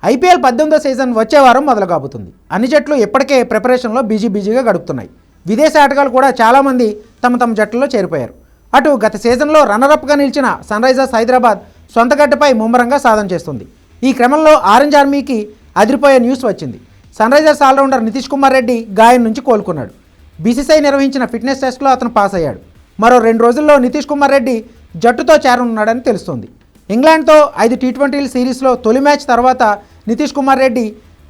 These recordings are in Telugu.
ఐపీఎల్ 18వ సీజన్ వచ్చే వారం మొదలు కాబోతుంది. అన్ని జట్లు ఇప్పటికే ప్రిపరేషన్లో బిజీగా గడుపుతున్నాయి. విదేశీ ఆటగాళ్లు కూడా చాలామంది తమ జట్లలో చేరిపోయారు. అటు గత సీజన్లో రన్నరప్గా నిలిచిన సన్ రైజర్స్ హైదరాబాద్ సొంత గడ్డపై ముమ్మరంగా సాధన చేస్తుంది. ఈ క్రమంలో ఆరెంజ్ ఆర్మీకి అదిరిపోయే న్యూస్ వచ్చింది. Sunrisers allrounder Nitish Kumar Reddy గాయం నుంచి కోలుకున్నాడు. బీసీసీఐ నిర్వహించిన ఫిట్నెస్ టెస్ట్లో అతను పాస్ అయ్యాడు. మరో 2 రోజుల్లో నితీష్ కుమార్ రెడ్డి జట్టుతో చేరనున్నాడని తెలుస్తోంది. ఇంగ్లాండ్తో 5 టీ20 సిరీస్లో తొలి మ్యాచ్ తర్వాత నితీష్ కుమార్ రెడ్డి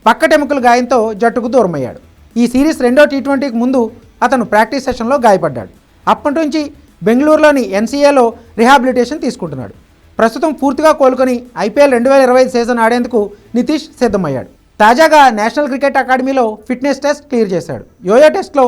పక్కటెముకల గాయంతో జట్టుకు దూరమయ్యాడు. ఈ సిరీస్ 2వ టీ20కి ముందు అతను ప్రాక్టీస్ సెషన్లో గాయపడ్డాడు. అప్పటి నుంచి బెంగళూరులోని ఎన్సీఏలో రిహాబిలిటేషన్ తీసుకుంటున్నాడు. ప్రస్తుతం పూర్తిగా కోలుకొని ఐపీఎల్ 2025 సీజన్ ఆడేందుకు నితీష్ సిద్ధమయ్యాడు. తాజాగా నేషనల్ క్రికెట్ అకాడమీలో ఫిట్నెస్ టెస్ట్ క్లియర్ చేశాడు. యోయో టెస్ట్లో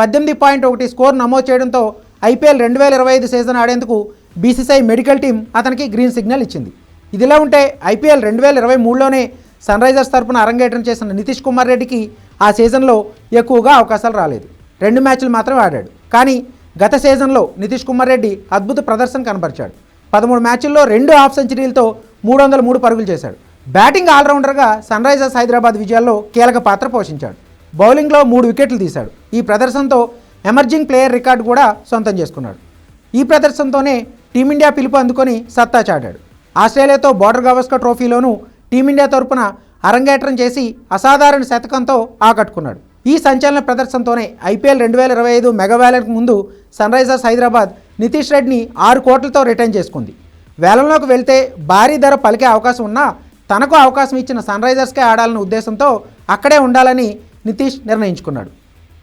18.1 స్కోర్ నమోదు చేయడంతో ఐపీఎల్ 2025 సీజన్ ఆడేందుకు బీసీసీఐ మెడికల్ టీం అతనికి గ్రీన్ సిగ్నల్ ఇచ్చింది. ఇదిలా ఉంటే ఐపీఎల్ 2023లోనే సన్ రైజర్స్ తరపున అరంగేట్రం చేసిన నితీష్ కుమార్ రెడ్డికి ఆ సీజన్లో ఎక్కువగా అవకాశాలు రాలేదు. 2 మ్యాచ్లు మాత్రమే ఆడాడు. కానీ గత సీజన్లో నితీష్ కుమార్ రెడ్డి అద్భుత ప్రదర్శన కనబరిచాడు. 13 మ్యాచ్ల్లో 2 హాఫ్ సెంచరీలతో 303 పరుగులు చేశాడు. బ్యాటింగ్ ఆల్రౌండర్గా సన్ రైజర్స్ హైదరాబాద్ విజయాల్లో కీలక పాత్ర పోషించాడు. బౌలింగ్లో 3 వికెట్లు తీశాడు. ఈ ప్రదర్శనతో ఎమర్జింగ్ ప్లేయర్ రికార్డు కూడా సొంతం చేసుకున్నాడు. ఈ ప్రదర్శనతోనే టీమిండియా పిలుపు అందుకొని సత్తా చాటాడు. ఆస్ట్రేలియాతో బోర్డర్ గవాస్కర్ ట్రోఫీలోనూ టీమిండియా తరపున అరంగేట్రం చేసి అసాధారణ శతకంతో ఆకట్టుకున్నాడు. ఈ సంచలన ప్రదర్శనతోనే ఐపీఎల్ 2025 మెగా వేలంకు ముందు సన్ రైజర్స్ హైదరాబాద్ నితీష్ రెడ్డిని 6 కోట్లతో రిటైన్ చేసుకుంది. వేలంలోకి వెళ్తే భారీ ధర పలికే అవకాశం ఉన్నా తనకు అవకాశం ఇచ్చిన సన్ రైజర్స్కే ఆడాలన్న ఉద్దేశంతో అక్కడే ఉండాలని నితీష్ నిర్ణయించుకున్నాడు.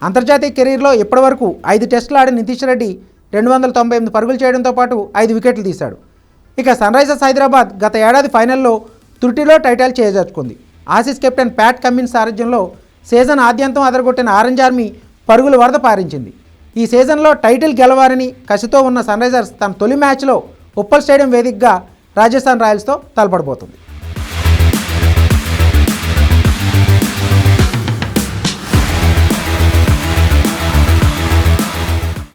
అంతర్జాతీయ కెరీర్లో ఇప్పటివరకు 5 టెస్టులు ఆడిన నితీష్ రెడ్డి 298 పరుగులు చేయడంతో పాటు 5 వికెట్లు తీశాడు. ఇక సన్ రైజర్స్ హైదరాబాద్ గత ఏడాది ఫైనల్లో త్రుటిలో టైటిల్ చేజార్చుకుంది. ఆసీస్ కెప్టెన్ ప్యాట్ కమిన్స్ సారథ్యంలో సీజన్ ఆద్యంతం అదరగొట్టిన ఆరెంజ్ ఆర్మీ పరుగుల వరద పారించింది. ఈ సీజన్లో టైటిల్ గెలవాలని కసితో ఉన్న సన్ రైజర్స్ తన తొలి మ్యాచ్లో ఉప్పల్ స్టేడియం వేదికగా రాజస్థాన్ రాయల్స్తో తలపడబోతుంది.